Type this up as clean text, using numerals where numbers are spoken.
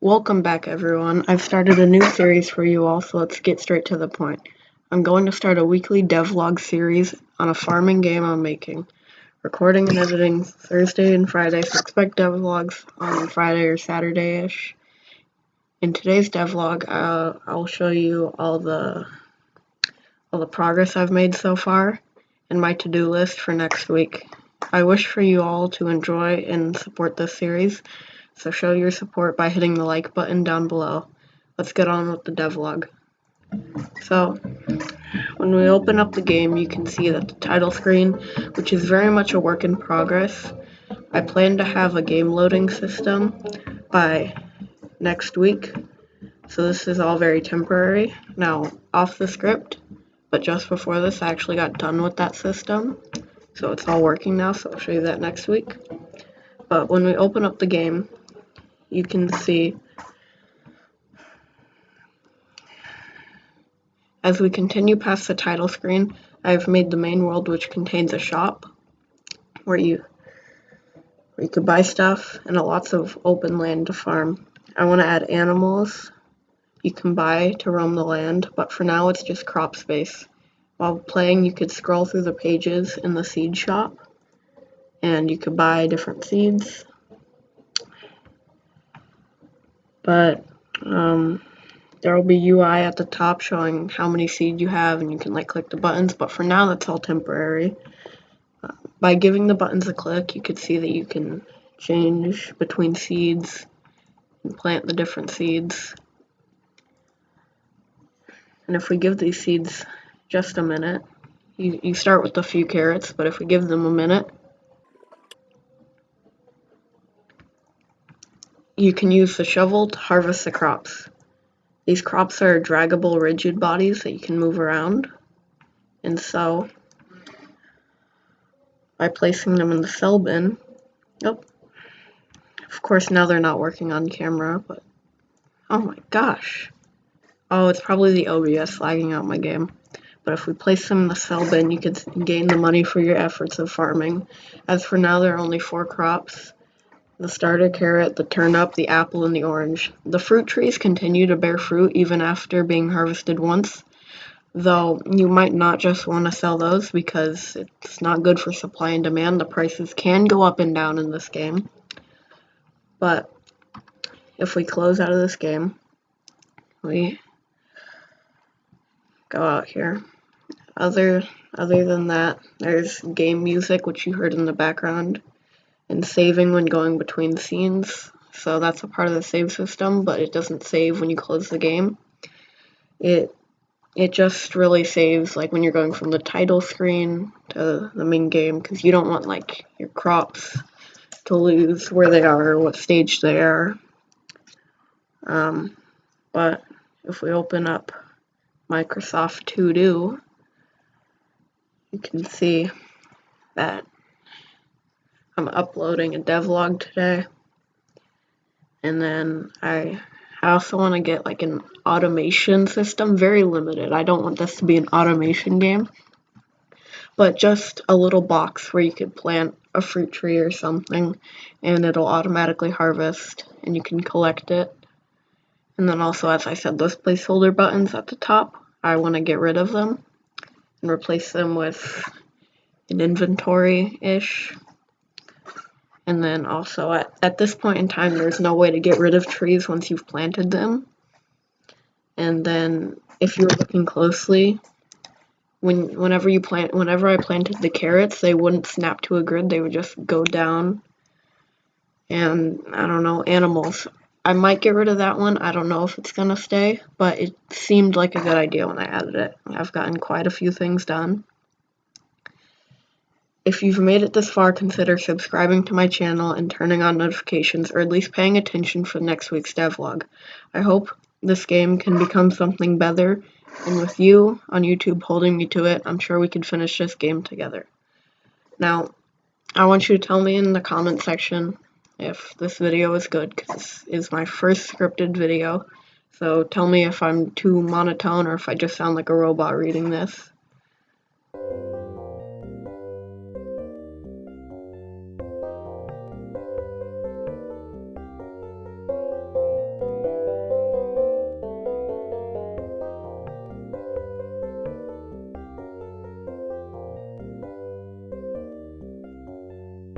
Welcome back, everyone. I've started a new series for you all, so let's get straight to the point. I'm going to start a weekly devlog series on a farming game I'm making. Recording and editing Thursday and Friday, so expect devlogs on Friday or Saturday-ish. In today's devlog, I'll show you all the progress I've made so far and my to-do list for next week. I wish for you all to enjoy and support this series, so show your support by hitting the like button down below. Let's get on with the devlog. So, when we open up the game, you can see that the title screen, which is very much a work in progress. I plan to have a game loading system by next week, so this is all very temporary. Now, off the script, but just before this, I actually got done with that system, so it's all working now, so I'll show you that next week. But when we open up the game, you can see as we continue past the title screen, I've made the main world, which contains a shop where you could buy stuff and lots of open land to farm. I want to add animals you can buy to roam the land, but for now it's just crop space. While playing, you could scroll through the pages in the seed shop and you could buy different seeds. But there will be UI at the top showing how many seeds you have, and you can click the buttons, but for now that's all temporary. By giving the buttons a click, you could see that you can change between seeds and plant the different seeds. And if we give these seeds just a minute, you start with a few carrots, but if we give them a minute, you can use the shovel to harvest the crops. These crops are draggable rigid bodies that you can move around, and so by placing them in the sell bin, of course now they're not working on camera, but oh my gosh. Oh, it's probably the OBS lagging out my game. But if we place them in the sell bin, you could gain the money for your efforts of farming. As for now, there are only 4 crops: the starter carrot, the turnip, the apple, and the orange. The fruit trees continue to bear fruit even after being harvested once, though you might not just want to sell those because it's not good for supply and demand. The prices can go up and down in this game. But if we close out of this game, we go out here. Other than that, there's game music, which you heard in the background, and saving when going between scenes. So that's a part of the save system, but it doesn't save when you close the game. It just really saves when you're going from the title screen to the main game, because you don't want your crops to lose where they are or what stage they are. But if we open up Microsoft To Do, you can see that I'm uploading a devlog today, and then I also want to get an automation system, very limited. I don't want this to be an automation game, but just a little box where you could plant a fruit tree or something and it'll automatically harvest and you can collect it. And then also, as I said, those placeholder buttons at the top, I want to get rid of them and replace them with an inventory-ish. And then also, at this point in time, there's no way to get rid of trees once you've planted them. And then, if you were looking closely, whenever I planted the carrots, they wouldn't snap to a grid, they would just go down. And, I don't know, animals. I might get rid of that one. I don't know if it's gonna stay, but it seemed like a good idea when I added it. I've gotten quite a few things done. If you've made it this far, consider subscribing to my channel and turning on notifications, or at least paying attention for next week's devlog. I hope this game can become something better, and with you on YouTube holding me to it, I'm sure we can finish this game together. Now, I want you to tell me in the comment section if this video is good, because this is my first scripted video. So tell me if I'm too monotone or if I just sound like a robot reading this.